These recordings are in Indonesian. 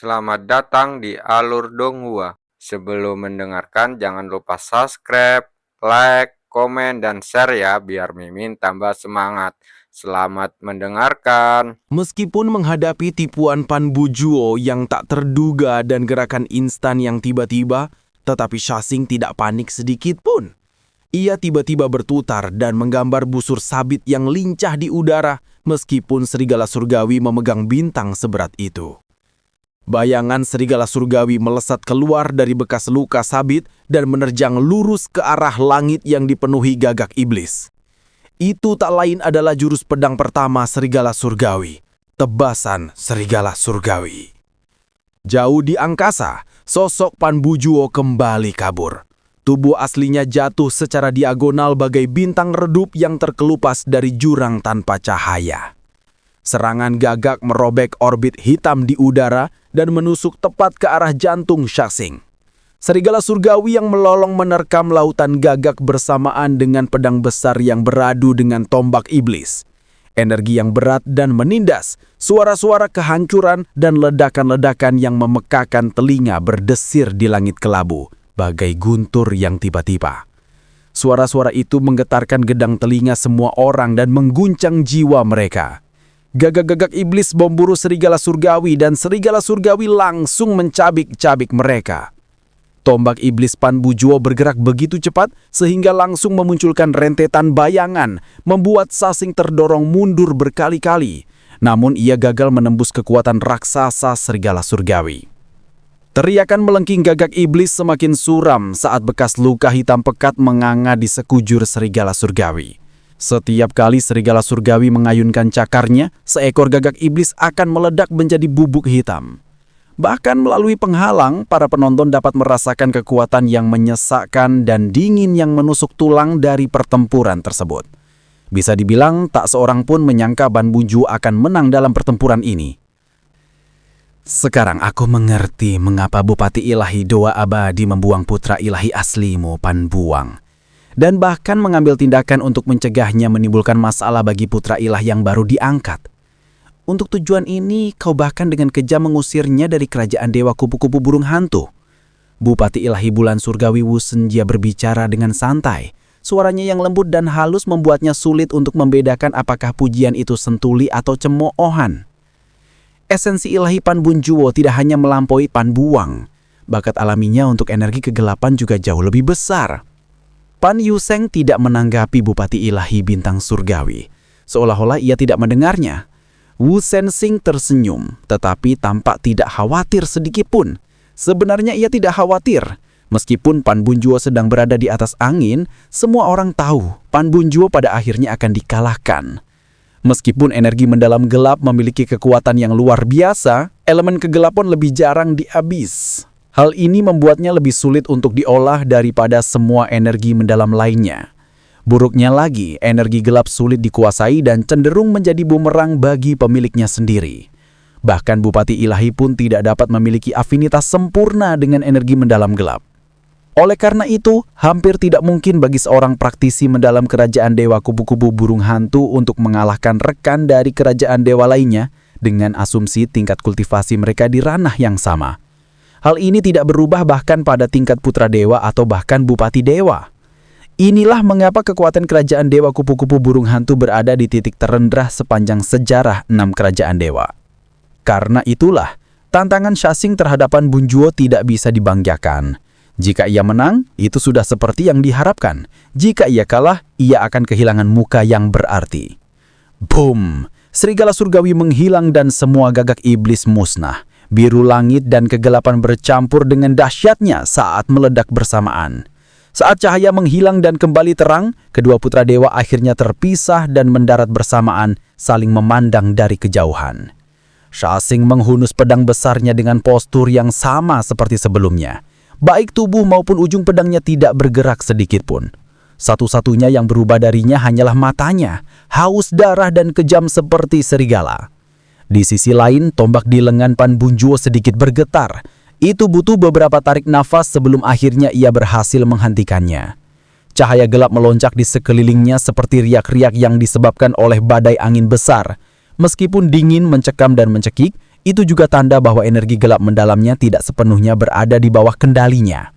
Selamat datang di Alur Donghua. Sebelum mendengarkan, jangan lupa subscribe, like, komen, dan share ya, biar Mimin tambah semangat. Selamat mendengarkan. Meskipun menghadapi tipuan Pan Bujuo yang tak terduga dan gerakan instan yang tiba-tiba, tetapi Shasing tidak panik sedikit pun. Ia tiba-tiba bertutar dan menggambar busur sabit yang lincah di udara meskipun serigala surgawi memegang bintang seberat itu. Bayangan serigala surgawi melesat keluar dari bekas luka sabit dan menerjang lurus ke arah langit yang dipenuhi gagak iblis. Itu tak lain adalah jurus pedang pertama serigala surgawi, tebasan serigala surgawi. Jauh di angkasa, sosok Pan Bujuo kembali kabur. Tubuh aslinya jatuh secara diagonal bagai bintang redup yang terkelupas dari jurang tanpa cahaya. Serangan gagak merobek orbit hitam di udara dan menusuk tepat ke arah jantung Shasing. Serigala surgawi yang melolong menerkam lautan gagak bersamaan dengan pedang besar yang beradu dengan tombak iblis. Energi yang berat dan menindas, suara-suara kehancuran dan ledakan-ledakan yang memekakan telinga berdesir di langit kelabu, bagai guntur yang tiba-tiba. Suara-suara itu menggetarkan gedang telinga semua orang dan mengguncang jiwa mereka. Gagak-gagak iblis memburu serigala surgawi dan serigala surgawi langsung mencabik-cabik mereka. Tombak iblis Pan Bujuo bergerak begitu cepat sehingga langsung memunculkan rentetan bayangan, membuat Shasing terdorong mundur berkali-kali. Namun ia gagal menembus kekuatan raksasa serigala surgawi. Teriakan melengking gagak iblis semakin suram saat bekas luka hitam pekat menganga di sekujur serigala surgawi. Setiap kali serigala surgawi mengayunkan cakarnya, seekor gagak iblis akan meledak menjadi bubuk hitam. Bahkan melalui penghalang, para penonton dapat merasakan kekuatan yang menyesakkan dan dingin yang menusuk tulang dari pertempuran tersebut. Bisa dibilang tak seorang pun menyangka Pan Bujuo akan menang dalam pertempuran ini. Sekarang aku mengerti mengapa Bupati Ilahi Doa Abadi membuang putra ilahi aslimu, Pan Buang. Dan bahkan mengambil tindakan untuk mencegahnya menimbulkan masalah bagi putra ilah yang baru diangkat. Untuk tujuan ini, kau bahkan dengan kejam mengusirnya dari kerajaan dewa kupu-kupu burung hantu. Bupati Ilahi Bulan Surgawi Wu Senjia berbicara dengan santai. Suaranya yang lembut dan halus membuatnya sulit untuk membedakan apakah pujian itu sentuli atau cemoohan. Esensi ilahi Pan Bujuo tidak hanya melampaui Pan Buang. Bakat alaminya untuk energi kegelapan juga jauh lebih besar. Pan Yuseng tidak menanggapi Bupati Ilahi Bintang Surgawi, seolah-olah ia tidak mendengarnya. Wu Sensing tersenyum, tetapi tampak tidak khawatir sedikitpun. Sebenarnya ia tidak khawatir. Meskipun Pan Bujuo sedang berada di atas angin, semua orang tahu Pan Bujuo pada akhirnya akan dikalahkan. Meskipun energi mendalam gelap memiliki kekuatan yang luar biasa, elemen kegelapan lebih jarang diabis. Hal ini membuatnya lebih sulit untuk diolah daripada semua energi mendalam lainnya. Buruknya lagi, energi gelap sulit dikuasai dan cenderung menjadi bumerang bagi pemiliknya sendiri. Bahkan Bupati Ilahi pun tidak dapat memiliki afinitas sempurna dengan energi mendalam gelap. Oleh karena itu, hampir tidak mungkin bagi seorang praktisi mendalam kerajaan dewa kupu-kupu burung hantu untuk mengalahkan rekan dari kerajaan dewa lainnya dengan asumsi tingkat kultivasi mereka di ranah yang sama. Hal ini tidak berubah bahkan pada tingkat putra dewa atau bahkan bupati dewa. Inilah mengapa kekuatan kerajaan dewa kupu-kupu burung hantu berada di titik terendah sepanjang sejarah 6 kerajaan dewa. Karena itulah, tantangan Shasing terhadap Pan Bujuo tidak bisa dibanggakan. Jika ia menang, itu sudah seperti yang diharapkan. Jika ia kalah, ia akan kehilangan muka yang berarti. Boom! Serigala surgawi menghilang dan semua gagak iblis musnah. Biru langit dan kegelapan bercampur dengan dahsyatnya saat meledak bersamaan. Saat cahaya menghilang dan kembali terang, kedua putra dewa akhirnya terpisah dan mendarat bersamaan, saling memandang dari kejauhan. Shasing menghunus pedang besarnya dengan postur yang sama seperti sebelumnya. Baik tubuh maupun ujung pedangnya tidak bergerak sedikit pun. Satu-satunya yang berubah darinya hanyalah matanya, haus darah dan kejam seperti serigala. Di sisi lain, tombak di lengan Pan Bujuo sedikit bergetar. Itu butuh beberapa tarik nafas sebelum akhirnya ia berhasil menghentikannya. Cahaya gelap melonjak di sekelilingnya seperti riak-riak yang disebabkan oleh badai angin besar. Meskipun dingin mencekam dan mencekik, Itu juga tanda bahwa energi gelap mendalamnya tidak sepenuhnya berada di bawah kendalinya.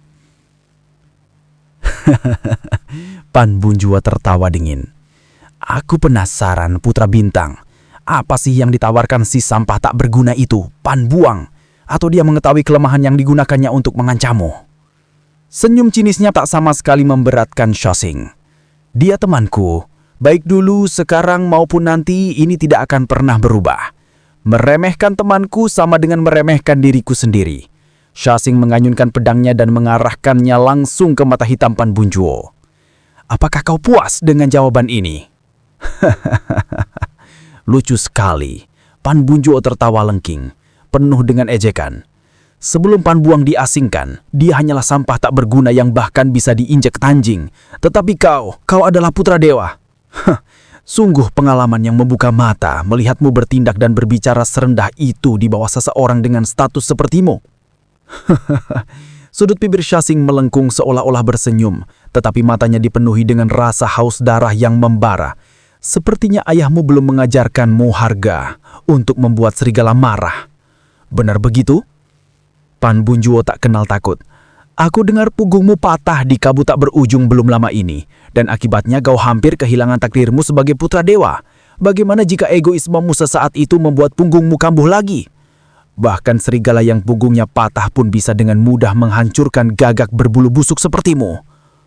Pan Bunjua tertawa dingin. Aku penasaran, Putra Bintang. Apa sih yang ditawarkan si sampah tak berguna itu, Pan Buang? Atau dia mengetahui kelemahan yang digunakannya untuk mengancammu? Senyum cinisnya tak sama sekali memberatkan Shasing. Dia temanku. Baik dulu, sekarang maupun nanti ini tidak akan pernah berubah. Meremehkan temanku sama dengan meremehkan diriku sendiri. Shasing mengayunkan pedangnya dan mengarahkannya langsung ke mata hitam Pan Bunjuo. Apakah kau puas dengan jawaban ini? Lucu sekali. Pan Bunjuo tertawa lengking, penuh dengan ejekan. Sebelum Pan Buang diasingkan, dia hanyalah sampah tak berguna yang bahkan bisa diinjak tanjing. Tetapi kau adalah putra dewa. Sungguh pengalaman yang membuka mata melihatmu bertindak dan berbicara serendah itu di bawah seseorang dengan status sepertimu. Sudut bibir Shasing melengkung seolah-olah bersenyum, tetapi matanya dipenuhi dengan rasa haus darah yang membara. Sepertinya ayahmu belum mengajarkanmu harga untuk membuat serigala marah. Benar begitu? Pan Bunjuo tak kenal takut. Aku dengar punggungmu patah di kabut tak berujung belum lama ini, dan akibatnya kau hampir kehilangan takdirmu sebagai putra dewa. Bagaimana jika egoismemu sesaat itu membuat punggungmu kambuh lagi? Bahkan serigala yang punggungnya patah pun bisa dengan mudah menghancurkan gagak berbulu busuk sepertimu.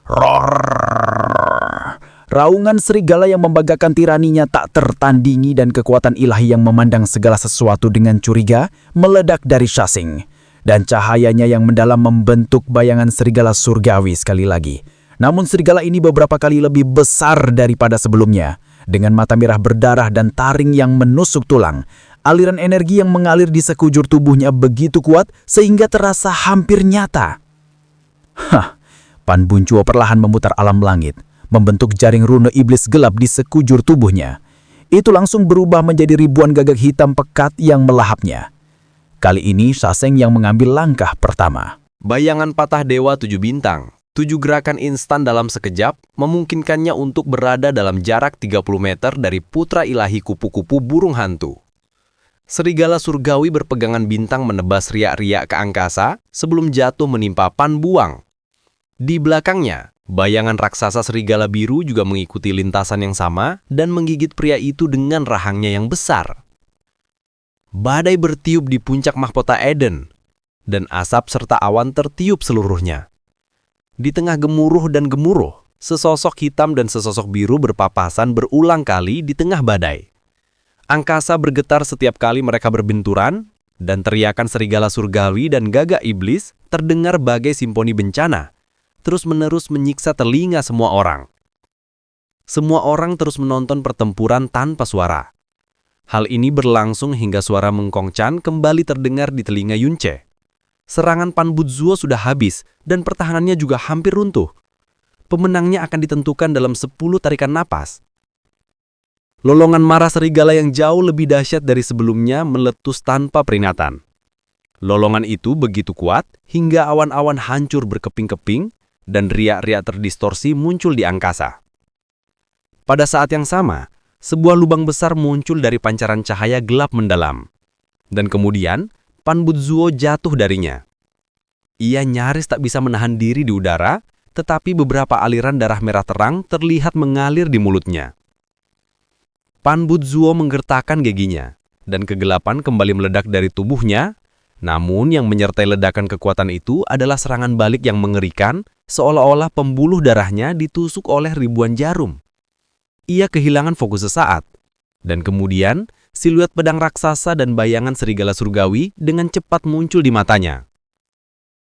Roar! Raungan serigala yang membanggakan tiraninya tak tertandingi dan kekuatan ilahi yang memandang segala sesuatu dengan curiga meledak dari Shasing. Dan cahayanya yang mendalam membentuk bayangan serigala surgawi sekali lagi. Namun serigala ini beberapa kali lebih besar daripada sebelumnya. Dengan mata merah berdarah dan taring yang menusuk tulang. Aliran energi yang mengalir di sekujur tubuhnya begitu kuat sehingga terasa hampir nyata. Pan Bunjuo perlahan memutar alam langit, membentuk jaring rune iblis gelap di sekujur tubuhnya. Itu langsung berubah menjadi ribuan gagak hitam pekat yang melahapnya. Kali ini Shasing yang mengambil langkah pertama. Bayangan patah dewa 7 bintang, 7 gerakan instan dalam sekejap, memungkinkannya untuk berada dalam jarak 30 meter dari putra ilahi kupu-kupu burung hantu. Serigala surgawi berpegangan bintang menebas riak-riak ke angkasa sebelum jatuh menimpa Pan Buang. Di belakangnya, bayangan raksasa serigala biru juga mengikuti lintasan yang sama dan menggigit pria itu dengan rahangnya yang besar. Badai bertiup di puncak mahkota Eden, dan asap serta awan tertiup seluruhnya. Di tengah gemuruh dan gemuruh, sesosok hitam dan sesosok biru berpapasan berulang kali di tengah badai. Angkasa bergetar setiap kali mereka berbenturan, dan teriakan serigala surgawi dan gagak iblis terdengar bagai simfoni bencana, terus-menerus menyiksa telinga semua orang. Semua orang terus menonton pertempuran tanpa suara. Hal ini berlangsung hingga suara mengkongcan kembali terdengar di telinga Yunce. Serangan Pan Bunjuo sudah habis dan pertahanannya juga hampir runtuh. Pemenangnya akan ditentukan dalam 10 tarikan napas. Lolongan marah serigala yang jauh lebih dahsyat dari sebelumnya meletus tanpa peringatan. Lolongan itu begitu kuat hingga awan-awan hancur berkeping-keping dan riak-riak terdistorsi muncul di angkasa. Pada saat yang sama, sebuah lubang besar muncul dari pancaran cahaya gelap mendalam. Dan kemudian, Pan Bunjuo jatuh darinya. Ia nyaris tak bisa menahan diri di udara, tetapi beberapa aliran darah merah terang terlihat mengalir di mulutnya. Pan Bunjuo menggertakkan giginya, dan kegelapan kembali meledak dari tubuhnya. Namun yang menyertai ledakan kekuatan itu adalah serangan balik yang mengerikan, seolah-olah pembuluh darahnya ditusuk oleh ribuan jarum. Ia kehilangan fokus sesaat, dan kemudian siluet pedang raksasa dan bayangan serigala surgawi dengan cepat muncul di matanya.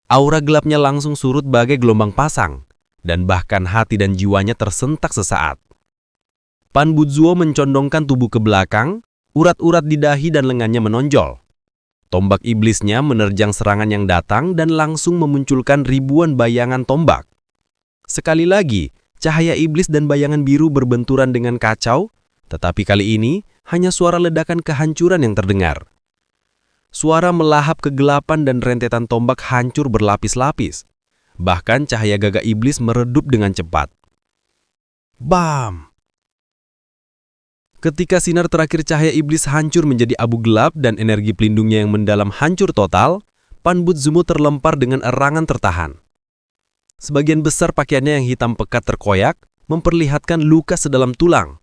Aura gelapnya langsung surut bagai gelombang pasang, dan bahkan hati dan jiwanya tersentak sesaat. Pan Bunjuo mencondongkan tubuh ke belakang, urat-urat di dahi dan lengannya menonjol. Tombak iblisnya menerjang serangan yang datang dan langsung memunculkan ribuan bayangan tombak. Sekali lagi, cahaya iblis dan bayangan biru berbenturan dengan kacau, tetapi kali ini hanya suara ledakan kehancuran yang terdengar. Suara melahap kegelapan dan rentetan tombak hancur berlapis-lapis. Bahkan cahaya gagak iblis meredup dengan cepat. Bam! Ketika sinar terakhir cahaya iblis hancur menjadi abu gelap dan energi pelindungnya yang mendalam hancur total, Pan Butsumo terlempar dengan erangan tertahan. Sebagian besar pakaiannya yang hitam pekat terkoyak, memperlihatkan luka sedalam tulang.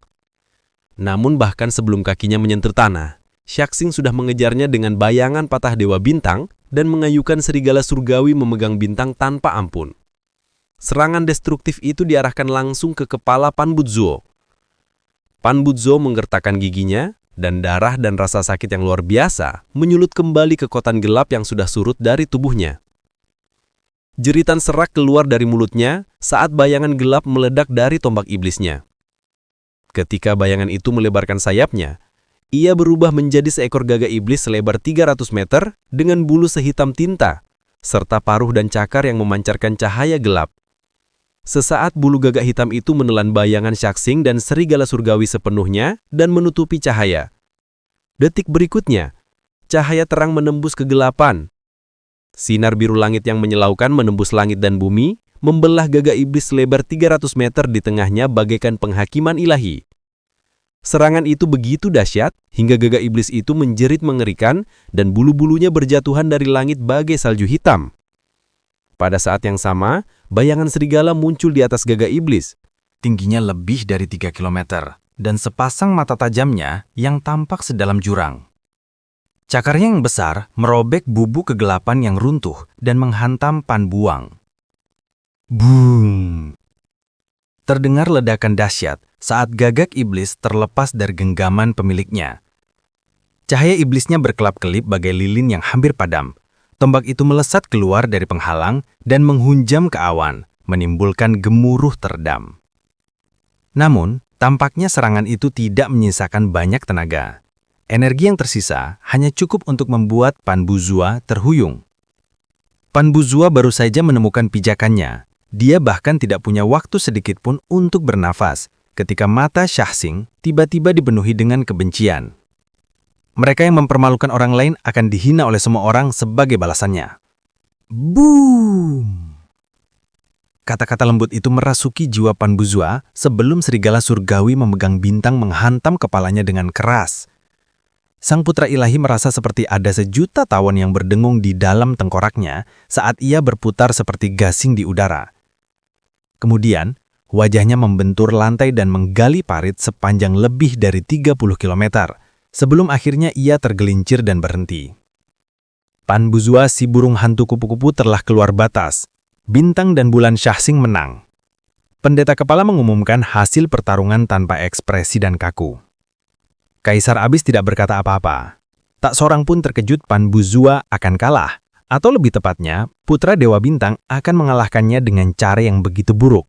Namun bahkan sebelum kakinya menyentuh tanah, Shaxing sudah mengejarnya dengan bayangan patah Dewa Bintang dan mengayukan serigala surgawi memegang bintang tanpa ampun. Serangan destruktif itu diarahkan langsung ke kepala Pan Butsuo. Pan Butsuo menggertakkan giginya, dan darah dan rasa sakit yang luar biasa menyulut kembali kekuatan gelap yang sudah surut dari tubuhnya. Jeritan serak keluar dari mulutnya saat bayangan gelap meledak dari tombak iblisnya. Ketika bayangan itu melebarkan sayapnya, ia berubah menjadi seekor gagak iblis selebar 300 meter dengan bulu sehitam tinta, serta paruh dan cakar yang memancarkan cahaya gelap. Sesaat bulu gagak hitam itu menelan bayangan Shaxing dan serigala surgawi sepenuhnya dan menutupi cahaya. Detik berikutnya, cahaya terang menembus kegelapan. Sinar biru langit yang menyilaukan menembus langit dan bumi, membelah gagak iblis selebar 300 meter di tengahnya bagaikan penghakiman ilahi. Serangan itu begitu dahsyat hingga gagak iblis itu menjerit mengerikan dan bulu-bulunya berjatuhan dari langit bagai salju hitam. Pada saat yang sama, bayangan serigala muncul di atas gagak iblis. Tingginya lebih dari 3 kilometer, dan sepasang mata tajamnya yang tampak sedalam jurang. Cakarnya yang besar merobek bubuk kegelapan yang runtuh dan menghantam Pan Buang. Boom! Terdengar ledakan dahsyat saat gagak iblis terlepas dari genggaman pemiliknya. Cahaya iblisnya berkelap-kelip bagai lilin yang hampir padam. Tombak itu melesat keluar dari penghalang dan menghunjam ke awan, menimbulkan gemuruh teredam. Namun, tampaknya serangan itu tidak menyisakan banyak tenaga. Energi yang tersisa hanya cukup untuk membuat Pan Buzua terhuyung. Pan Buzua baru saja menemukan pijakannya. Dia bahkan tidak punya waktu sedikit pun untuk bernafas ketika mata Shaxing tiba-tiba dipenuhi dengan kebencian. Mereka yang mempermalukan orang lain akan dihina oleh semua orang sebagai balasannya. Boom! Kata-kata lembut itu merasuki jiwa Pan Buzua sebelum serigala surgawi memegang bintang menghantam kepalanya dengan keras. Sang putra ilahi merasa seperti ada sejuta tawon yang berdengung di dalam tengkoraknya saat ia berputar seperti gasing di udara. Kemudian, wajahnya membentur lantai dan menggali parit sepanjang lebih dari 30 kilometer. Sebelum akhirnya ia tergelincir dan berhenti. Pan Buzua si burung hantu kupu-kupu telah keluar batas. Bintang dan bulan Shaxing menang. Pendeta kepala mengumumkan hasil pertarungan tanpa ekspresi dan kaku. Kaisar Abis tidak berkata apa-apa. Tak seorang pun terkejut Pan Buzua akan kalah. Atau lebih tepatnya, putra Dewa Bintang akan mengalahkannya dengan cara yang begitu buruk.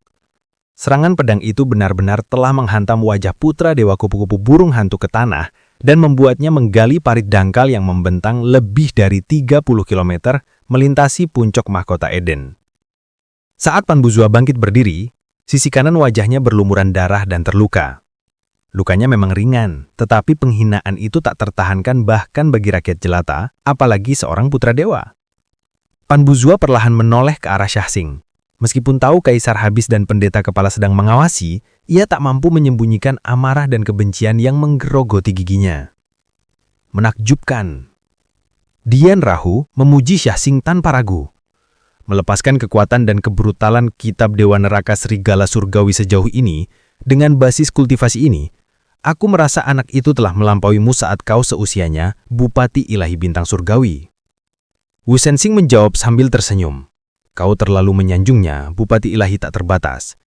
Serangan pedang itu benar-benar telah menghantam wajah putra Dewa Kupu-Kupu Burung Hantu ke tanah dan membuatnya menggali parit dangkal yang membentang lebih dari 30 km melintasi puncak mahkota Eden. Saat Pan Buzua bangkit berdiri, sisi kanan wajahnya berlumuran darah dan terluka. Lukanya memang ringan, tetapi penghinaan itu tak tertahankan bahkan bagi rakyat jelata, apalagi seorang putra dewa. Pan Buzua perlahan menoleh ke arah Shaxing. Meskipun tahu Kaisar Habis dan pendeta kepala sedang mengawasi, ia tak mampu menyembunyikan amarah dan kebencian yang menggerogoti giginya. Menakjubkan. Dian Rahu memuji Shaxing tanpa ragu. Melepaskan kekuatan dan kebrutalan kitab Dewa Neraka Serigala Surgawi sejauh ini, dengan basis kultivasi ini, aku merasa anak itu telah melampauimu saat kau seusianya Bupati Ilahi Bintang Surgawi. Wu Sensing menjawab sambil tersenyum. Kau terlalu menyanjungnya, Bupati Ilahi tak terbatas.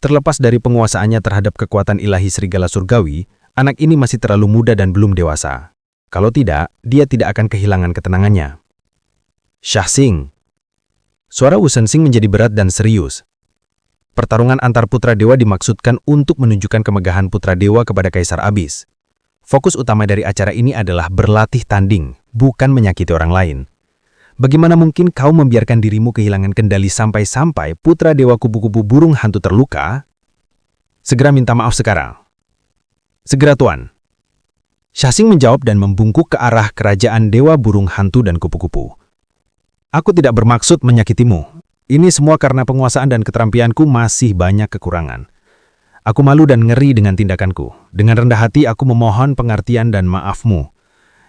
Terlepas dari penguasaannya terhadap kekuatan ilahi serigala surgawi, anak ini masih terlalu muda dan belum dewasa. Kalau tidak, dia tidak akan kehilangan ketenangannya. Shaxing. Suara Wu Sensing menjadi berat dan serius. Pertarungan antar putra dewa dimaksudkan untuk menunjukkan kemegahan putra dewa kepada Kaisar Abis. Fokus utama dari acara ini adalah berlatih tanding, bukan menyakiti orang lain. Bagaimana mungkin kau membiarkan dirimu kehilangan kendali sampai-sampai putra dewa kupu-kupu burung hantu terluka? Segera minta maaf sekarang. Segera, Tuan. Shaxing menjawab dan membungkuk ke arah kerajaan dewa burung hantu dan kupu-kupu. Aku tidak bermaksud menyakitimu. Ini semua karena penguasaan dan keterampilanku masih banyak kekurangan. Aku malu dan ngeri dengan tindakanku. Dengan rendah hati aku memohon pengertian dan maafmu.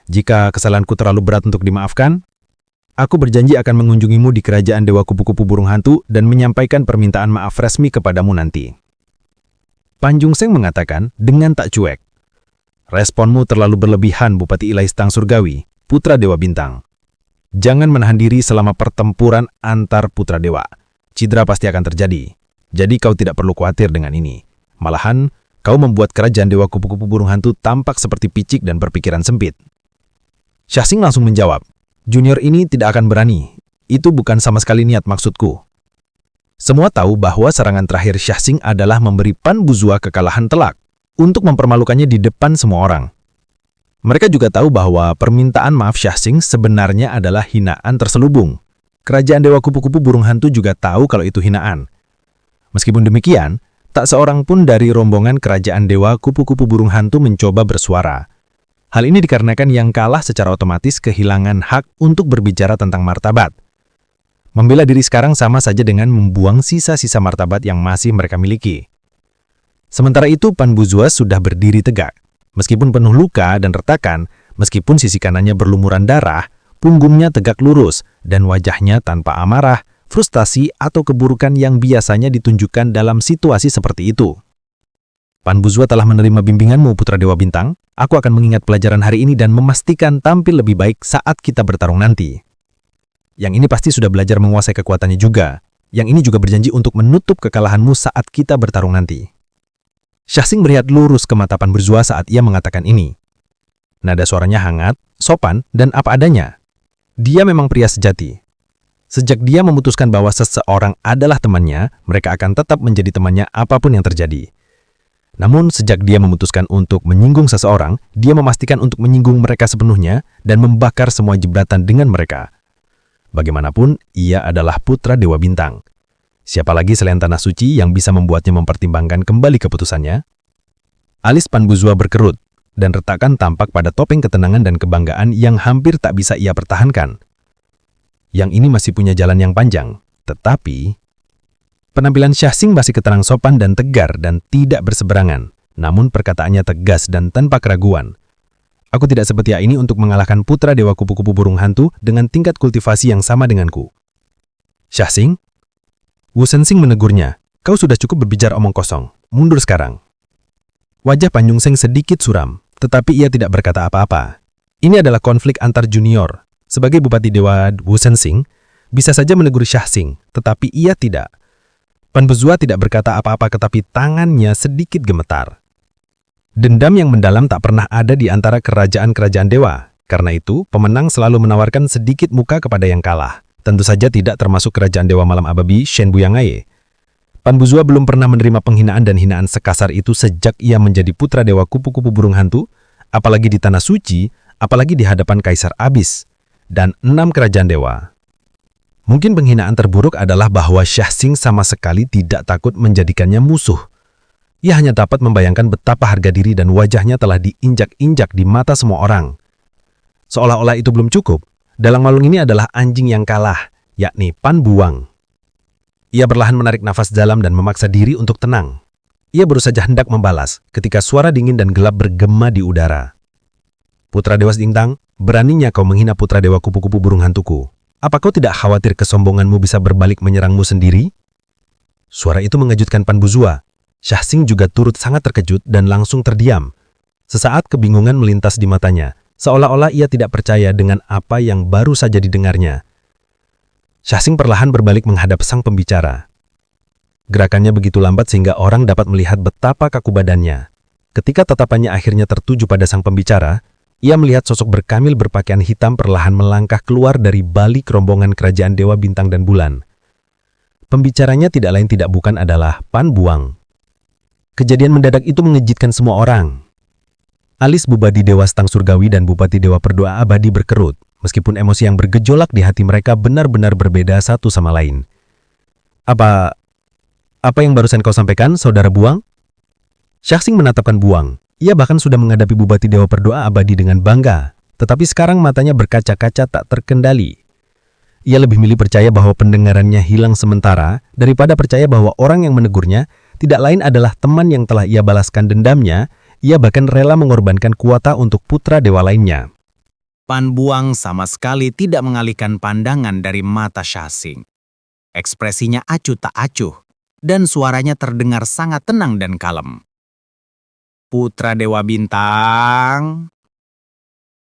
Jika kesalahanku terlalu berat untuk dimaafkan, aku berjanji akan mengunjungimu di kerajaan Dewa Kupu-Kupu Burung Hantu dan menyampaikan permintaan maaf resmi kepadamu nanti. Pan Jungseng mengatakan dengan tak cuek. Responmu terlalu berlebihan, Bupati Ilaistang Surgawi, Putra Dewa Bintang. Jangan menahan diri selama pertempuran antar Putra Dewa. Cidra pasti akan terjadi. Jadi kau tidak perlu khawatir dengan ini. Malahan, kau membuat kerajaan Dewa Kupu-Kupu Burung Hantu tampak seperti picik dan berpikiran sempit. Shasing langsung menjawab, junior ini tidak akan berani. Itu bukan sama sekali niat maksudku. Semua tahu bahwa serangan terakhir Shasing adalah memberi Pan Buzua kekalahan telak untuk mempermalukannya di depan semua orang. Mereka juga tahu bahwa permintaan maaf Shasing sebenarnya adalah hinaan terselubung. Kerajaan Dewa Kupu-Kupu Burung Hantu juga tahu kalau itu hinaan. Meskipun demikian, tak seorang pun dari rombongan kerajaan Dewa Kupu-Kupu Burung Hantu mencoba bersuara. Hal ini dikarenakan yang kalah secara otomatis kehilangan hak untuk berbicara tentang martabat. Membela diri sekarang sama saja dengan membuang sisa-sisa martabat yang masih mereka miliki. Sementara itu, Pan Buzua sudah berdiri tegak. Meskipun penuh luka dan retakan, meskipun sisi kanannya berlumuran darah, punggungnya tegak lurus, dan wajahnya tanpa amarah, frustasi, atau keburukan yang biasanya ditunjukkan dalam situasi seperti itu. Pan Buzua telah menerima bimbinganmu, Putra Dewa Bintang. Aku akan mengingat pelajaran hari ini dan memastikan tampil lebih baik saat kita bertarung nanti. Yang ini pasti sudah belajar menguasai kekuatannya juga. Yang ini juga berjanji untuk menutup kekalahanmu saat kita bertarung nanti. Shasing melihat lurus ke mata Pan Buzua saat ia mengatakan ini. Nada suaranya hangat, sopan, dan apa adanya. Dia memang pria sejati. Sejak dia memutuskan bahwa seseorang adalah temannya, mereka akan tetap menjadi temannya apapun yang terjadi. Namun sejak dia memutuskan untuk menyinggung seseorang, dia memastikan untuk menyinggung mereka sepenuhnya dan membakar semua jebratan dengan mereka. Bagaimanapun, ia adalah Putra Dewa Bintang. Siapa lagi selain Tanah Suci yang bisa membuatnya mempertimbangkan kembali keputusannya? Alis Pan Buzua berkerut, dan retakan tampak pada topeng ketenangan dan kebanggaan yang hampir tak bisa ia pertahankan. Yang ini masih punya jalan yang panjang, tetapi penampilan Shasing masih ketenang sopan dan tegar dan tidak berseberangan, namun perkataannya tegas dan tanpa keraguan. Aku tidak seperti ini untuk mengalahkan Putra Dewa Kupu-Kupu Burung Hantu dengan tingkat kultivasi yang sama denganku. Shasing? Wu Sensing menegurnya, kau sudah cukup berbicara omong kosong, mundur sekarang. Wajah Pan Jungseng sedikit suram, tetapi ia tidak berkata apa-apa. Ini adalah konflik antar junior. Sebagai Bupati Dewa Wu Sensing, bisa saja menegur Shasing, tetapi ia tidak. Pan Buzua tidak berkata apa-apa tetapi tangannya sedikit gemetar. Dendam yang mendalam tak pernah ada di antara kerajaan-kerajaan dewa. Karena itu, pemenang selalu menawarkan sedikit muka kepada yang kalah. Tentu saja tidak termasuk kerajaan Dewa Malam Ababi Shen Buyangaye. Pan Buzua belum pernah menerima penghinaan dan hinaan sekasar itu sejak ia menjadi Putra Dewa Kupu-Kupu Burung Hantu, apalagi di Tanah Suci, apalagi di hadapan Kaisar Abyss dan 6 kerajaan dewa. Mungkin penghinaan terburuk adalah bahwa Shasing sama sekali tidak takut menjadikannya musuh. Ia hanya dapat membayangkan betapa harga diri dan wajahnya telah diinjak-injak di mata semua orang. Seolah-olah itu belum cukup, dalang malung ini adalah anjing yang kalah, yakni Pan Buang. Ia perlahan menarik nafas dalam dan memaksa diri untuk tenang. Ia baru saja hendak membalas ketika suara dingin dan gelap bergema di udara. Putra Dewa Bintang, beraninya kau menghina Putra Dewa Kupu-Kupu Burung Hantuku. Apa kau tidak khawatir kesombonganmu bisa berbalik menyerangmu sendiri? Suara itu mengejutkan Pan Buzua. Shasing juga turut sangat terkejut dan langsung terdiam. Sesaat kebingungan melintas di matanya, seolah-olah ia tidak percaya dengan apa yang baru saja didengarnya. Shasing perlahan berbalik menghadap sang pembicara. Gerakannya begitu lambat sehingga orang dapat melihat betapa kaku badannya. Ketika tatapannya akhirnya tertuju pada sang pembicara, ia melihat sosok berkamil berpakaian hitam perlahan melangkah keluar dari balik rombongan kerajaan Dewa Bintang dan Bulan. Pembicaranya tidak lain tidak bukan adalah Pan Buang. Kejadian mendadak itu mengejutkan semua orang. Alis Bupati Dewa Stang Surgawi dan Bupati Dewa Perdoa Abadi berkerut, meskipun emosi yang bergejolak di hati mereka benar-benar berbeda satu sama lain. Apa yang barusan kau sampaikan, Saudara Buang? Shasing menatapkan Buang. Ia bahkan sudah menghadapi Bupati Dewa Perdoa Abadi dengan bangga, tetapi sekarang matanya berkaca-kaca tak terkendali. Ia lebih milih percaya bahwa pendengarannya hilang sementara daripada percaya bahwa orang yang menegurnya tidak lain adalah teman yang telah ia balaskan dendamnya. Ia bahkan rela mengorbankan kuota untuk putra dewa lainnya. Pan Buang sama sekali tidak mengalihkan pandangan dari mata Shasing. Ekspresinya acuh tak acuh, dan suaranya terdengar sangat tenang dan kalem. Putra Dewa Bintang,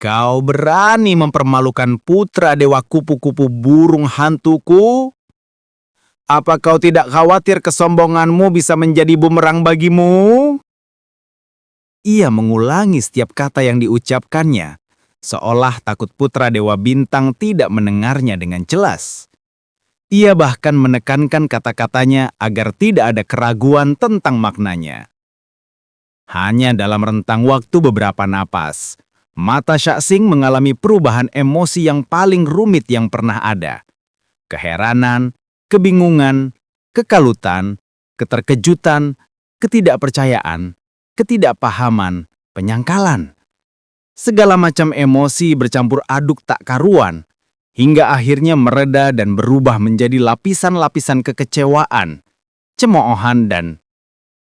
kau berani mempermalukan putra Dewa Kupu-Kupu Burung Hantuku? Apa kau tidak khawatir kesombonganmu bisa menjadi bumerang bagimu? Ia mengulangi setiap kata yang diucapkannya, seolah takut putra Dewa Bintang tidak mendengarnya dengan jelas. Ia bahkan menekankan kata-katanya agar tidak ada keraguan tentang maknanya. Hanya dalam rentang waktu beberapa napas, mata Shasing mengalami perubahan emosi yang paling rumit yang pernah ada. Keheranan, kebingungan, kekalutan, keterkejutan, ketidakpercayaan, ketidakpahaman, penyangkalan. Segala macam emosi bercampur aduk tak karuan, hingga akhirnya mereda dan berubah menjadi lapisan-lapisan kekecewaan, cemoohan, dan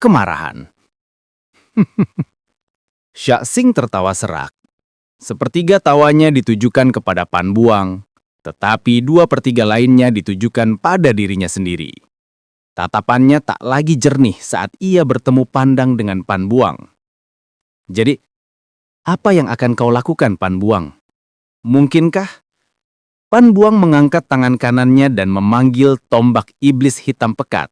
kemarahan. Shasing tertawa serak. Sepertiga tawanya ditujukan kepada Pan Buang, tetapi 2/3 lainnya ditujukan pada dirinya sendiri. Tatapannya tak lagi jernih saat ia bertemu pandang dengan Pan Buang. Jadi, apa yang akan kau lakukan, Pan Buang? Mungkinkah? Pan Buang mengangkat tangan kanannya dan memanggil tombak iblis hitam pekat.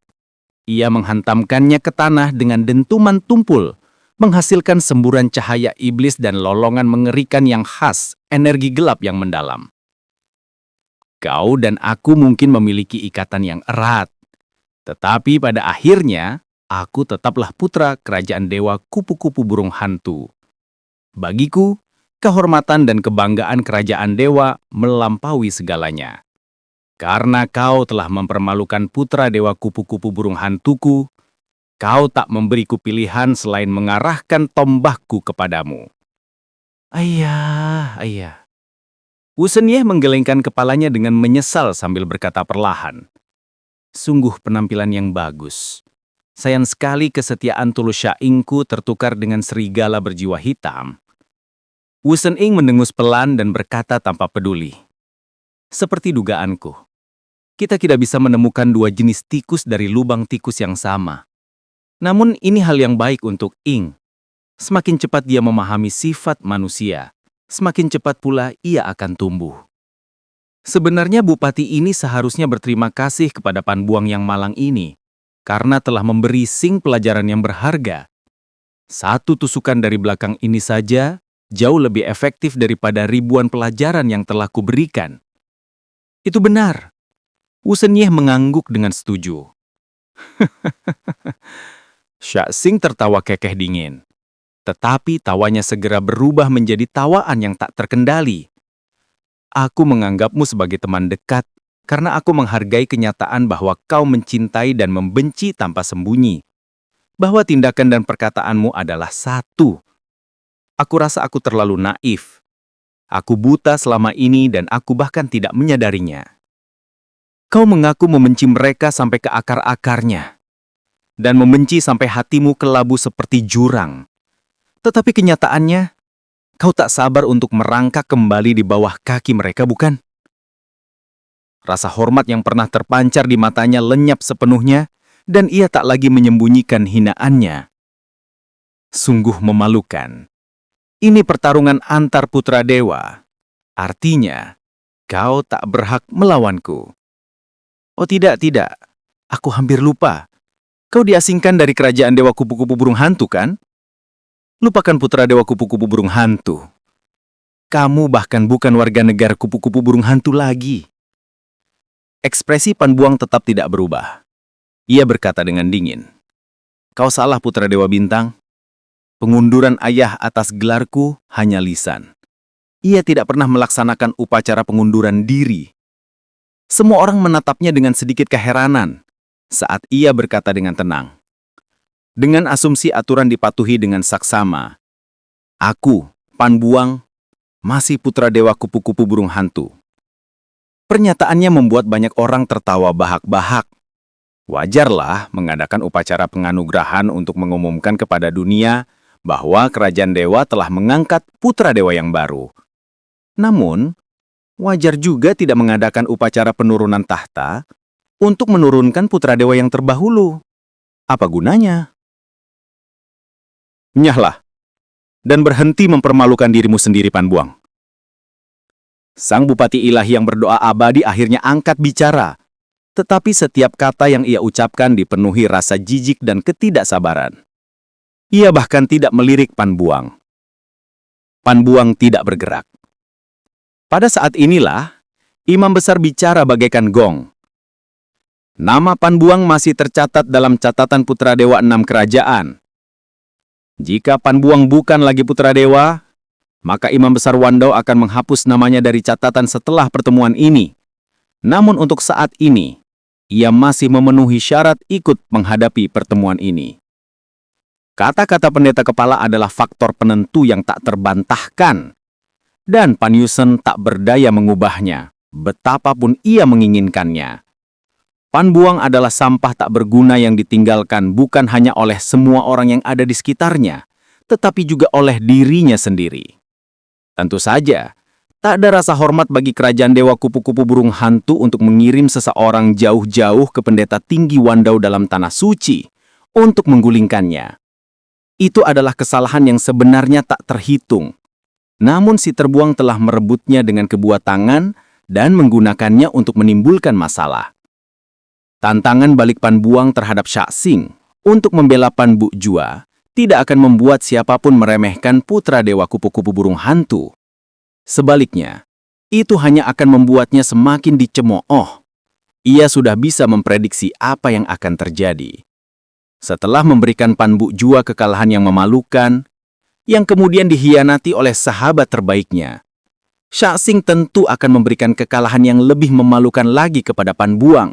Ia menghantamkannya ke tanah dengan dentuman tumpul, menghasilkan semburan cahaya iblis dan lolongan mengerikan yang khas, energi gelap yang mendalam. Kau dan aku mungkin memiliki ikatan yang erat. Tetapi pada akhirnya, aku tetaplah putra kerajaan dewa kupu-kupu burung hantu. Bagiku, kehormatan dan kebanggaan kerajaan dewa melampaui segalanya. Karena kau telah mempermalukan putra dewa kupu-kupu burung hantuku, kau tak memberiku pilihan selain mengarahkan tombakku kepadamu. Ayah, ayah. Wu Senyeh menggelengkan kepalanya dengan menyesal sambil berkata perlahan. Sungguh penampilan yang bagus. Sayang sekali kesetiaan tulus Syaingku tertukar dengan serigala berjiwa hitam. Wu Senyeh mendengus pelan dan berkata tanpa peduli. Seperti dugaanku, kita tidak bisa menemukan 2 jenis tikus dari lubang tikus yang sama. Namun ini hal yang baik untuk Ing. Semakin cepat dia memahami sifat manusia, semakin cepat pula ia akan tumbuh. Sebenarnya bupati ini seharusnya berterima kasih kepada Pan Buang yang malang ini, karena telah memberi Sing pelajaran yang berharga. 1 tusukan dari belakang ini saja jauh lebih efektif daripada ribuan pelajaran yang telah kuberikan. Itu benar. Wu Senyeh mengangguk dengan setuju. Shasing tertawa kekeh dingin. Tetapi tawanya segera berubah menjadi tawaan yang tak terkendali. Aku menganggapmu sebagai teman dekat karena aku menghargai kenyataan bahwa kau mencintai dan membenci tanpa sembunyi. Bahwa tindakan dan perkataanmu adalah satu. Aku rasa aku terlalu naif. Aku buta selama ini dan aku bahkan tidak menyadarinya. Kau mengaku membenci mereka sampai ke akar-akarnya. Dan membenci sampai hatimu kelabu seperti jurang. Tetapi kenyataannya, kau tak sabar untuk merangkak kembali di bawah kaki mereka, bukan? Rasa hormat yang pernah terpancar di matanya lenyap sepenuhnya, dan ia tak lagi menyembunyikan hinaannya. Sungguh memalukan. Ini pertarungan antar putra dewa. Artinya, kau tak berhak melawanku. Oh tidak. Aku hampir lupa. Kau diasingkan dari kerajaan dewa kupu-kupu burung hantu, kan? Lupakan putra dewa kupu-kupu burung hantu. Kamu bahkan bukan warga negara kupu-kupu burung hantu lagi. Ekspresi Pan Buang tetap tidak berubah. Ia berkata dengan dingin. Kau salah putra dewa bintang. Pengunduran ayah atas gelarku hanya lisan. Ia tidak pernah melaksanakan upacara pengunduran diri. Semua orang menatapnya dengan sedikit keheranan saat ia berkata dengan tenang. Dengan asumsi aturan dipatuhi dengan saksama. Aku, Pan Buang, masih putra dewa kupu-kupu burung hantu. Pernyataannya membuat banyak orang tertawa bahak-bahak. Wajarlah mengadakan upacara penganugerahan untuk mengumumkan kepada dunia bahwa kerajaan dewa telah mengangkat putra dewa yang baru. Namun, wajar juga tidak mengadakan upacara penurunan tahta untuk menurunkan putra dewa yang terdahulu. Apa gunanya? Nyahlah, dan berhenti mempermalukan dirimu sendiri, Panbuang. Sang Bupati Ilahi yang berdoa abadi akhirnya angkat bicara. Tetapi setiap kata yang ia ucapkan dipenuhi rasa jijik dan ketidaksabaran. Ia bahkan tidak melirik Panbuang. Panbuang tidak bergerak. Pada saat inilah, imam besar bicara bagaikan gong. Nama Panbuang masih tercatat dalam catatan putra dewa 6 kerajaan. Jika Panbuang bukan lagi putra dewa, maka imam besar Wandau akan menghapus namanya dari catatan setelah pertemuan ini. Namun untuk saat ini, ia masih memenuhi syarat ikut menghadapi pertemuan ini. Kata-kata pendeta kepala adalah faktor penentu yang tak terbantahkan. Dan Pan Yusen tak berdaya mengubahnya, betapapun ia menginginkannya. Panbuang adalah sampah tak berguna yang ditinggalkan bukan hanya oleh semua orang yang ada di sekitarnya, tetapi juga oleh dirinya sendiri. Tentu saja, tak ada rasa hormat bagi kerajaan dewa kupu-kupu burung hantu untuk mengirim seseorang jauh-jauh ke pendeta tinggi Wandau dalam tanah suci untuk menggulingkannya. Itu adalah kesalahan yang sebenarnya tak terhitung. Namun si terbuang telah merebutnya dengan kedua tangan dan menggunakannya untuk menimbulkan masalah. Tantangan balik Panbuang terhadap Syaksing untuk membela Pan Bu Jua tidak akan membuat siapapun meremehkan putra dewa kupu-kupu burung hantu. Sebaliknya, itu hanya akan membuatnya semakin dicemooh. Ia sudah bisa memprediksi apa yang akan terjadi. Setelah memberikan Pan Bu Jua kekalahan yang memalukan, yang kemudian dikhianati oleh sahabat terbaiknya, Syaksing tentu akan memberikan kekalahan yang lebih memalukan lagi kepada Panbuang.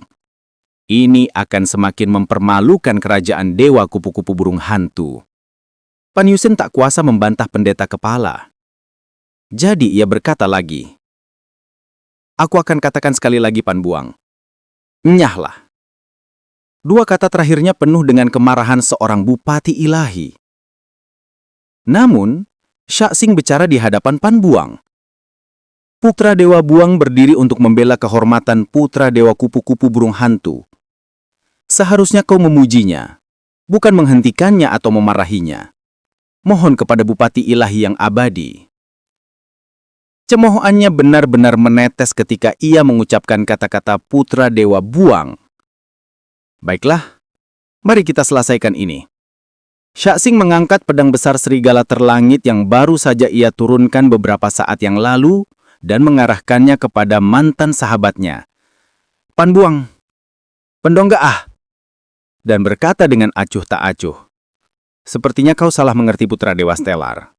Ini akan semakin mempermalukan kerajaan dewa kupu-kupu burung hantu. Pan Yusen tak kuasa membantah pendeta kepala. Jadi ia berkata lagi, "Aku akan katakan sekali lagi, Panbuang. Nyahlah." Dua kata terakhirnya penuh dengan kemarahan seorang bupati ilahi. Namun, Syaksing bicara di hadapan Panbuang. Putra Dewa Buang berdiri untuk membela kehormatan putra Dewa kupu-kupu burung hantu. Seharusnya kau memujinya, bukan menghentikannya atau memarahinya. Mohon kepada Bupati Ilahi yang abadi. Cemoohannya benar-benar menetes ketika ia mengucapkan kata-kata putra Dewa Buang. Baiklah, mari kita selesaikan ini. Syaksing mengangkat pedang besar serigala terlangit yang baru saja ia turunkan beberapa saat yang lalu dan mengarahkannya kepada mantan sahabatnya. Panbuang, pendongga ah! Dan berkata dengan acuh tak acuh, "Sepertinya kau salah mengerti putra Dewa Stellar.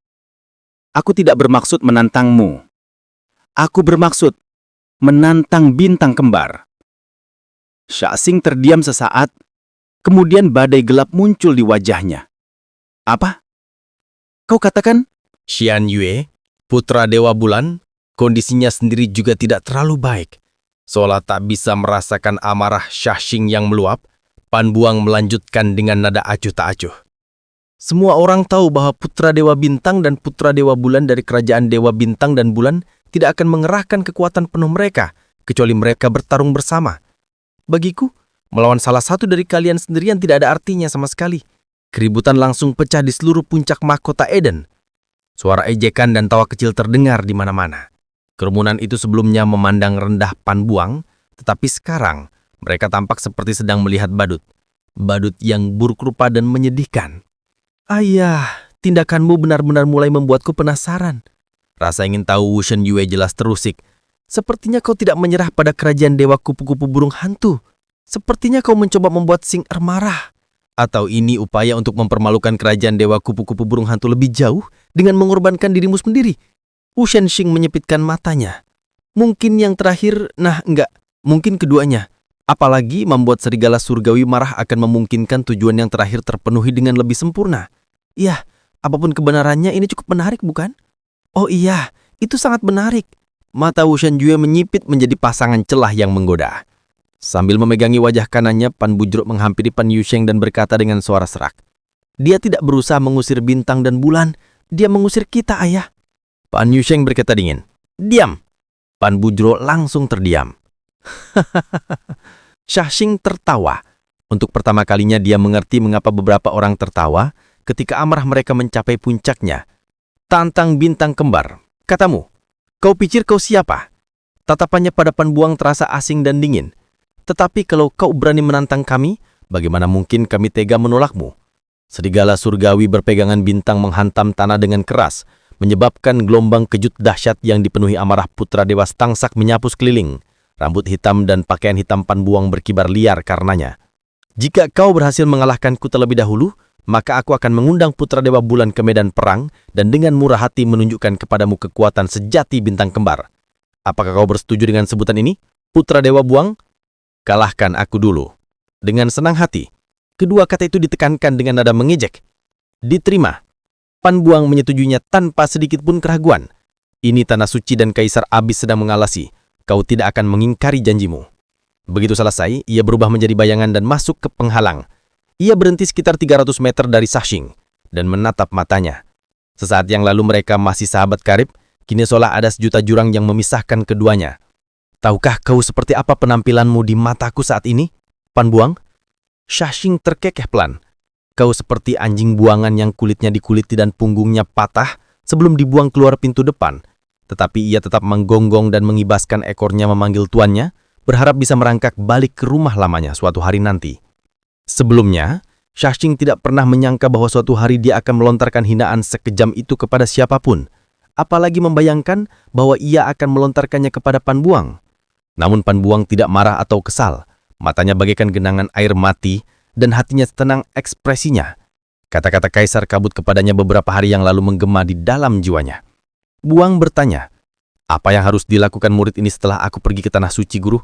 Aku tidak bermaksud menantangmu. Aku bermaksud menantang bintang kembar." Syaksing terdiam sesaat, kemudian badai gelap muncul di wajahnya. "Apa? Kau katakan?" Xian Yue, putra Dewa Bulan, kondisinya sendiri juga tidak terlalu baik. Seolah tak bisa merasakan amarah Syaksing yang meluap, Panbuang melanjutkan dengan nada acuh tak acuh. Semua orang tahu bahwa putra Dewa Bintang dan putra Dewa Bulan dari kerajaan Dewa Bintang dan Bulan tidak akan mengerahkan kekuatan penuh mereka, kecuali mereka bertarung bersama. Bagiku, melawan salah satu dari kalian sendirian tidak ada artinya sama sekali. Keributan langsung pecah di seluruh puncak mahkota Eden. Suara ejekan dan tawa kecil terdengar di mana-mana. Kerumunan itu sebelumnya memandang rendah Panbuang, tetapi sekarang mereka tampak seperti sedang melihat badut. Badut yang buruk rupa dan menyedihkan. "Ayah, tindakanmu benar-benar mulai membuatku penasaran." Rasa ingin tahu Wu Shen Yue jelas terusik. "Sepertinya kau tidak menyerah pada kerajaan dewa kupu-kupu burung hantu. Sepertinya kau mencoba membuat Xing Er marah. Atau ini upaya untuk mempermalukan kerajaan dewa kupu-kupu burung hantu lebih jauh dengan mengorbankan dirimu sendiri?" Wu Shenxing menyipitkan matanya. Mungkin yang terakhir, enggak. Mungkin keduanya. Apalagi membuat serigala surgawi marah akan memungkinkan tujuan yang terakhir terpenuhi dengan lebih sempurna. Ya, apapun kebenarannya ini cukup menarik, bukan? Oh iya, itu sangat menarik. Mata Wu Shen Yue menyipit menjadi pasangan celah yang menggoda. Sambil memegangi wajah kanannya, Pan Bujro menghampiri Pan Yusheng dan berkata dengan suara serak, "Dia tidak berusaha mengusir bintang dan bulan, dia mengusir kita, ayah." Pan Yusheng berkata dingin, "Diam!" Pan Bujro langsung terdiam. Shashing tertawa. Untuk pertama kalinya dia mengerti mengapa beberapa orang tertawa ketika amarah mereka mencapai puncaknya. "Tantang bintang kembar, katamu. Kau pikir kau siapa?" Tatapannya pada Pan Buang terasa asing dan dingin. "Tetapi kalau kau berani menantang kami, bagaimana mungkin kami tega menolakmu?" Serigala surgawi berpegangan bintang menghantam tanah dengan keras, menyebabkan gelombang kejut dahsyat yang dipenuhi amarah putra dewa Stangsak menyapu sekeliling. Rambut hitam dan pakaian hitam Pan Buang berkibar liar karenanya. "Jika kau berhasil mengalahkanku terlebih dahulu, maka aku akan mengundang putra dewa bulan ke medan perang dan dengan murah hati menunjukkan kepadamu kekuatan sejati bintang kembar. Apakah kau bersetuju dengan sebutan ini, putra dewa Buang? Kalahkan aku dulu." Dengan senang hati, kedua kata itu ditekankan dengan nada mengejek. "Diterima." Pan Buang menyetujuinya tanpa sedikit pun keraguan. "Ini tanah suci dan Kaisar Abis sedang mengalasi. Kau tidak akan mengingkari janjimu." Begitu selesai, ia berubah menjadi bayangan dan masuk ke penghalang. Ia berhenti sekitar 300 meter dari Shashing dan menatap matanya. Sesaat yang lalu mereka masih sahabat karib, kini seolah ada sejuta jurang yang memisahkan keduanya. "Tahukah kau seperti apa penampilanmu di mataku saat ini, Pan Buang?" Shashing terkekeh pelan. "Kau seperti anjing buangan yang kulitnya dikuliti dan punggungnya patah sebelum dibuang keluar pintu depan." Tetapi ia tetap menggonggong dan mengibaskan ekornya memanggil tuannya, berharap bisa merangkak balik ke rumah lamanya suatu hari nanti. Sebelumnya, Shashing tidak pernah menyangka bahwa suatu hari dia akan melontarkan hinaan sekejam itu kepada siapapun, apalagi membayangkan bahwa ia akan melontarkannya kepada Pan Buang. Namun Pan Buang tidak marah atau kesal, matanya bagaikan genangan air mati dan hatinya tenang ekspresinya. Kata-kata Kaisar Kabut kepadanya beberapa hari yang lalu menggema di dalam jiwanya. Buang bertanya, "Apa yang harus dilakukan murid ini setelah aku pergi ke Tanah Suci, Guru?"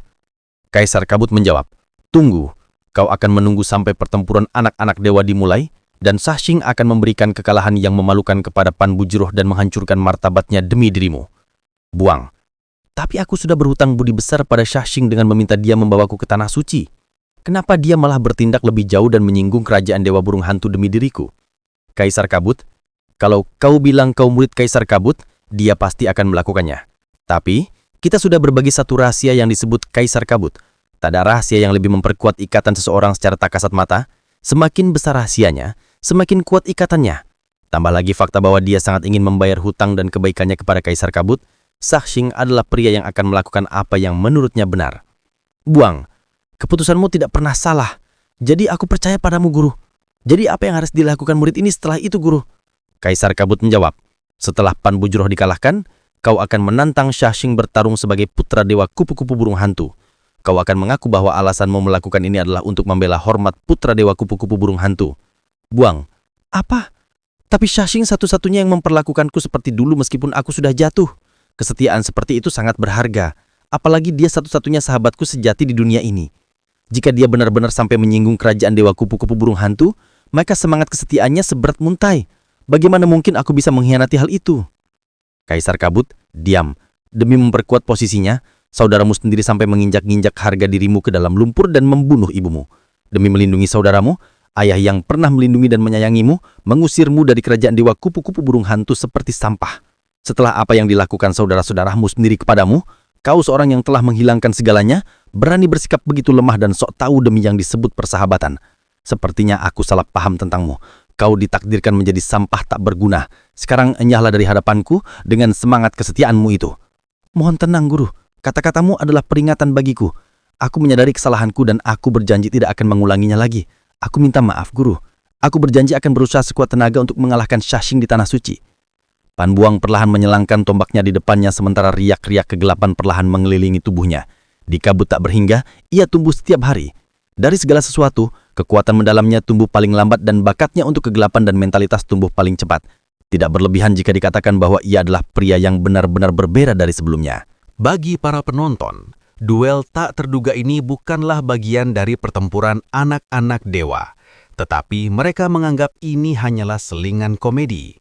Kaisar Kabut menjawab, "Tunggu, kau akan menunggu sampai pertempuran anak-anak dewa dimulai, dan Shashing akan memberikan kekalahan yang memalukan kepada Pan Bujroh dan menghancurkan martabatnya demi dirimu." Buang, "Tapi aku sudah berhutang budi besar pada Shashing dengan meminta dia membawaku ke Tanah Suci. Kenapa dia malah bertindak lebih jauh dan menyinggung kerajaan Dewa Burung Hantu demi diriku?" Kaisar Kabut, "Kalau kau bilang kau murid Kaisar Kabut, dia pasti akan melakukannya. Tapi, kita sudah berbagi satu rahasia yang disebut Kaisar Kabut. Tak ada rahasia yang lebih memperkuat ikatan seseorang secara tak kasat mata. Semakin besar rahasianya, semakin kuat ikatannya. Tambah lagi fakta bahwa dia sangat ingin membayar hutang dan kebaikannya kepada Kaisar Kabut, Shashing adalah pria yang akan melakukan apa yang menurutnya benar." Buang, "Keputusanmu tidak pernah salah. Jadi aku percaya padamu, Guru. Jadi apa yang harus dilakukan murid ini setelah itu, Guru?" Kaisar Kabut menjawab, "Setelah Pan Bujroh dikalahkan, kau akan menantang Shashing bertarung sebagai putra dewa kupu-kupu burung hantu. Kau akan mengaku bahwa alasanmu melakukan ini adalah untuk membela hormat putra dewa kupu-kupu burung hantu." Buang, "Apa? Tapi Shashing satu-satunya yang memperlakukanku seperti dulu meskipun aku sudah jatuh. Kesetiaan seperti itu sangat berharga. Apalagi dia satu-satunya sahabatku sejati di dunia ini. Jika dia benar-benar sampai menyinggung kerajaan dewa kupu-kupu burung hantu, maka semangat kesetiaannya seberat muntai. Bagaimana mungkin aku bisa mengkhianati hal itu?" Kaisar Kabut, "Diam. Demi memperkuat posisinya, saudaramu sendiri sampai menginjak-injak harga dirimu ke dalam lumpur dan membunuh ibumu. Demi melindungi saudaramu, ayah yang pernah melindungi dan menyayangimu, mengusirmu dari kerajaan dewa kupu-kupu burung hantu seperti sampah. Setelah apa yang dilakukan saudara-saudaramu sendiri kepadamu, kau seorang yang telah menghilangkan segalanya, berani bersikap begitu lemah dan sok tahu demi yang disebut persahabatan. Sepertinya aku salah paham tentangmu. Kau ditakdirkan menjadi sampah tak berguna. Sekarang enyahlah dari hadapanku dengan semangat kesetiaanmu itu." "Mohon tenang, Guru. Kata-katamu adalah peringatan bagiku. Aku menyadari kesalahanku dan aku berjanji tidak akan mengulanginya lagi. Aku minta maaf, Guru. Aku berjanji akan berusaha sekuat tenaga untuk mengalahkan Shashing di Tanah Suci." Pan Buang perlahan menyelangkan tombaknya di depannya sementara riak-riak kegelapan perlahan mengelilingi tubuhnya. Di kabut tak berhingga, ia tumbuh setiap hari. Dari segala sesuatu, kekuatan mendalamnya tumbuh paling lambat dan bakatnya untuk kegelapan dan mentalitas tumbuh paling cepat. Tidak berlebihan jika dikatakan bahwa ia adalah pria yang benar-benar berbeda dari sebelumnya. Bagi para penonton, duel tak terduga ini bukanlah bagian dari pertempuran anak-anak dewa, tetapi mereka menganggap ini hanyalah selingan komedi.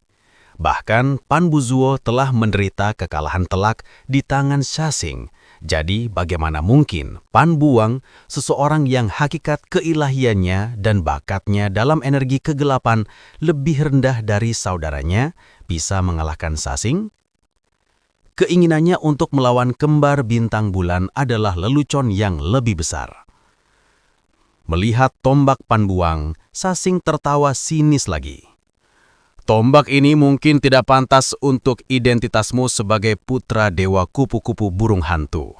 Bahkan Pan Buzhuo telah menderita kekalahan telak di tangan Shashing Jadi bagaimana mungkin Pan Buang, seseorang yang hakikat keilahiannya dan bakatnya dalam energi kegelapan lebih rendah dari saudaranya, bisa mengalahkan Sasing? Keinginannya untuk melawan kembar bintang bulan adalah lelucon yang lebih besar. Melihat tombak Pan Buang, Sasing tertawa sinis lagi. Tombak ini mungkin tidak pantas untuk identitasmu sebagai putra dewa kupu-kupu burung hantu.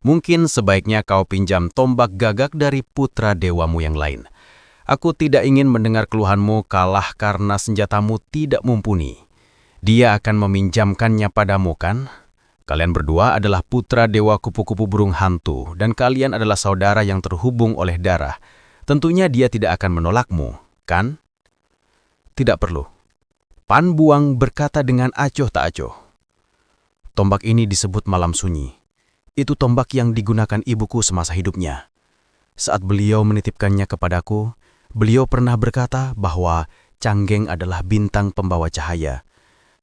Mungkin sebaiknya kau pinjam tombak gagak dari putra dewamu yang lain. Aku tidak ingin mendengar keluhanmu kalah karena senjatamu tidak mumpuni. Dia akan meminjamkannya padamu, kan? Kalian berdua adalah putra dewa kupu-kupu burung hantu, dan kalian adalah saudara yang terhubung oleh darah. Tentunya dia tidak akan menolakmu, kan? Tidak perlu. Pan Buang berkata dengan acuh tak acuh. Tombak ini disebut Malam Sunyi. Itu tombak yang digunakan ibuku semasa hidupnya. Saat beliau menitipkannya kepadaku, beliau pernah berkata bahwa Canggeng adalah bintang pembawa cahaya.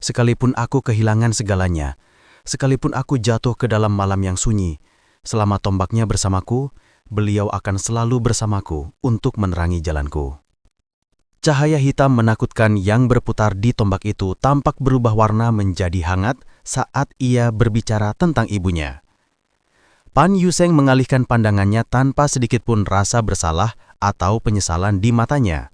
Sekalipun aku kehilangan segalanya, sekalipun aku jatuh ke dalam malam yang sunyi, selama tombaknya bersamaku, beliau akan selalu bersamaku untuk menerangi jalanku. Cahaya hitam menakutkan yang berputar di tombak itu tampak berubah warna menjadi hangat saat ia berbicara tentang ibunya. Pan Yuseng mengalihkan pandangannya tanpa sedikitpun rasa bersalah atau penyesalan di matanya.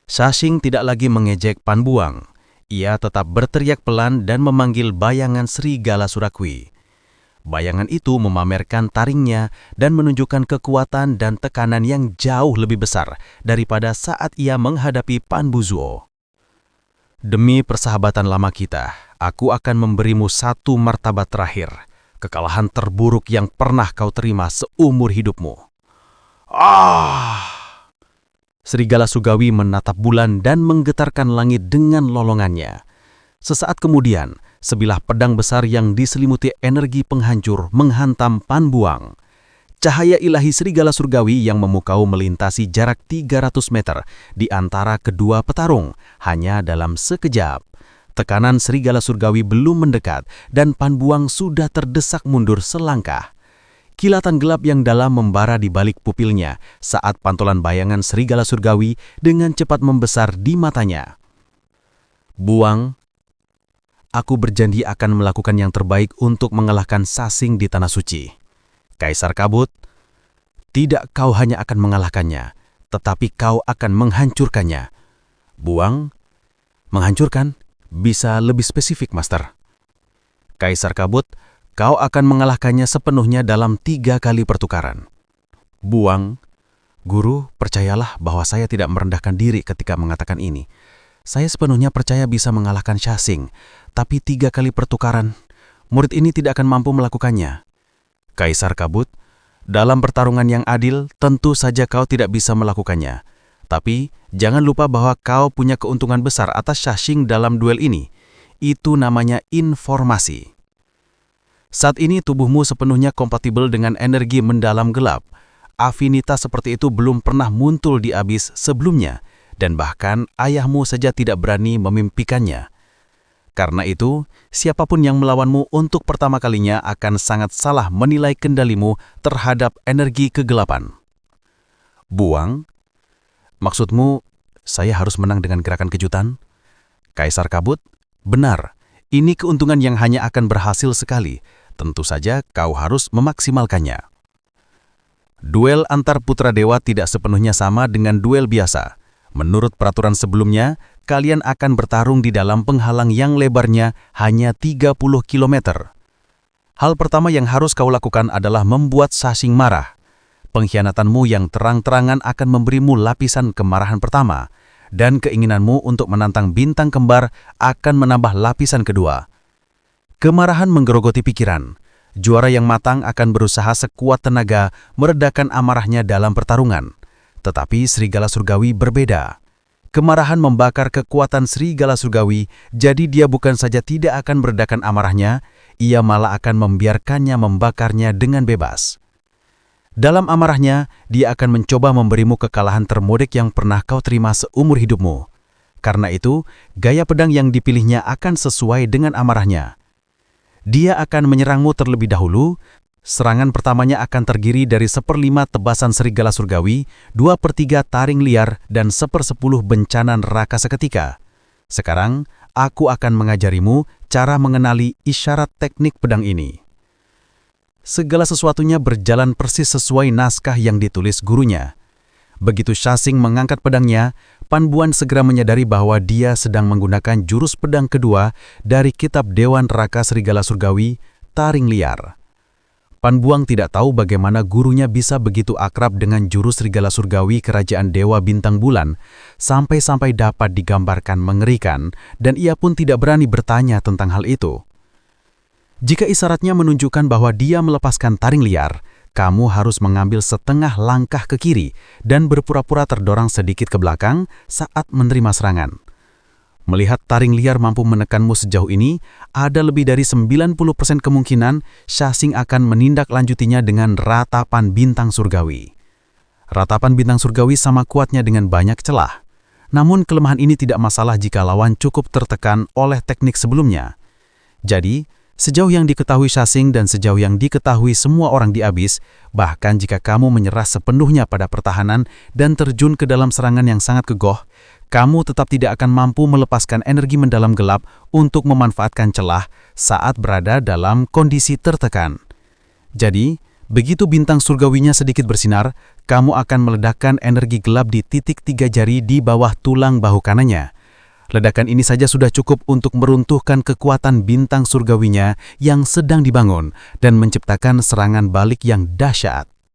Sasing tidak lagi mengejek Pan Buang. Ia tetap berteriak pelan dan memanggil bayangan Serigala Surakwi. Bayangan itu memamerkan taringnya dan menunjukkan kekuatan dan tekanan yang jauh lebih besar daripada saat ia menghadapi Pan Buzuo. Demi persahabatan lama kita, aku akan memberimu satu martabat terakhir, kekalahan terburuk yang pernah kau terima seumur hidupmu. Serigala Surgawi menatap bulan dan menggetarkan langit dengan lolongannya. Sesaat kemudian, sebilah pedang besar yang diselimuti energi penghancur menghantam Pan Buang. Cahaya ilahi Serigala Surgawi yang memukau melintasi jarak 300 meter di antara kedua petarung hanya dalam sekejap. Tekanan Serigala Surgawi belum mendekat dan Pan Buang sudah terdesak mundur selangkah. Kilatan gelap yang dalam membara di balik pupilnya saat pantulan bayangan Serigala Surgawi dengan cepat membesar di matanya. Buang, aku berjanji akan melakukan yang terbaik untuk mengalahkan Sasing di Tanah Suci. Kaisar Kabut, tidak kau hanya akan mengalahkannya, tetapi kau akan menghancurkannya. Buang, menghancurkan, bisa lebih spesifik, Master. Kaisar Kabut, kau akan mengalahkannya sepenuhnya dalam 3 kali pertukaran. Buang, Guru, percayalah bahwa saya tidak merendahkan diri ketika mengatakan ini. Saya sepenuhnya percaya bisa mengalahkan Sasing, tapi 3 kali pertukaran, murid ini tidak akan mampu melakukannya. Kaisar Kabut, dalam pertarungan yang adil, tentu saja kau tidak bisa melakukannya. Tapi, jangan lupa bahwa kau punya keuntungan besar atas Sasing dalam duel ini. Itu namanya informasi. Saat ini tubuhmu sepenuhnya kompatibel dengan energi mendalam gelap. Afinitas seperti itu belum pernah muncul di Abyss sebelumnya, dan bahkan ayahmu saja tidak berani memimpikannya. Karena itu, siapapun yang melawanmu untuk pertama kalinya akan sangat salah menilai kendalimu terhadap energi kegelapan. Buang, maksudmu saya harus menang dengan gerakan kejutan? Kaisar Kabut, benar, ini keuntungan yang hanya akan berhasil sekali. Tentu saja kau harus memaksimalkannya. Duel antar putra dewa tidak sepenuhnya sama dengan duel biasa. Menurut peraturan sebelumnya, kalian akan bertarung di dalam penghalang yang lebarnya hanya 30 km. Hal pertama yang harus kau lakukan adalah membuat Sasing marah. Pengkhianatanmu yang terang-terangan akan memberimu lapisan kemarahan pertama, dan keinginanmu untuk menantang bintang kembar akan menambah lapisan kedua. Kemarahan menggerogoti pikiran. Juara yang matang akan berusaha sekuat tenaga meredakan amarahnya dalam pertarungan. Tetapi Serigala Surgawi berbeda. Kemarahan membakar kekuatan Serigala Surgawi, jadi dia bukan saja tidak akan meredakan amarahnya, ia malah akan membiarkannya membakarnya dengan bebas. Dalam amarahnya, dia akan mencoba memberimu kekalahan termodek yang pernah kau terima seumur hidupmu. Karena itu, gaya pedang yang dipilihnya akan sesuai dengan amarahnya. Dia akan menyerangmu terlebih dahulu, Serangan pertamanya akan terdiri dari 1/5 tebasan serigala surgawi, 2/3 taring liar, dan 1/10 bencana neraka seketika. Sekarang, aku akan mengajarimu cara mengenali isyarat teknik pedang ini. Segala sesuatunya berjalan persis sesuai naskah yang ditulis gurunya. Begitu Shasing mengangkat pedangnya, Pan Buan segera menyadari bahwa dia sedang menggunakan jurus pedang kedua dari kitab Dewan Neraka Serigala Surgawi, Taring Liar. Pan Buang tidak tahu bagaimana gurunya bisa begitu akrab dengan jurus serigala surgawi kerajaan Dewa Bintang Bulan, sampai-sampai dapat digambarkan mengerikan, dan ia pun tidak berani bertanya tentang hal itu. Jika isyaratnya menunjukkan bahwa dia melepaskan taring liar, kamu harus mengambil setengah langkah ke kiri dan berpura-pura terdorong sedikit ke belakang saat menerima serangan. Melihat taring liar mampu menekanmu sejauh ini, ada lebih dari 90% kemungkinan Shasing akan menindaklanjutinya dengan ratapan bintang surgawi. Ratapan bintang surgawi sama kuatnya dengan banyak celah. Namun kelemahan ini tidak masalah jika lawan cukup tertekan oleh teknik sebelumnya. Jadi, sejauh yang diketahui Shasing dan sejauh yang diketahui semua orang di Abyss, bahkan jika kamu menyerah sepenuhnya pada pertahanan dan terjun ke dalam serangan yang sangat gegoh, kamu tetap tidak akan mampu melepaskan energi mendalam gelap untuk memanfaatkan celah saat berada dalam kondisi tertekan. Jadi, begitu bintang surgawinya sedikit bersinar, kamu akan meledakkan energi gelap di titik 3 jari di bawah tulang bahu kanannya. Ledakan ini saja sudah cukup untuk meruntuhkan kekuatan bintang surgawinya yang sedang dibangun dan menciptakan serangan balik yang dahsyat.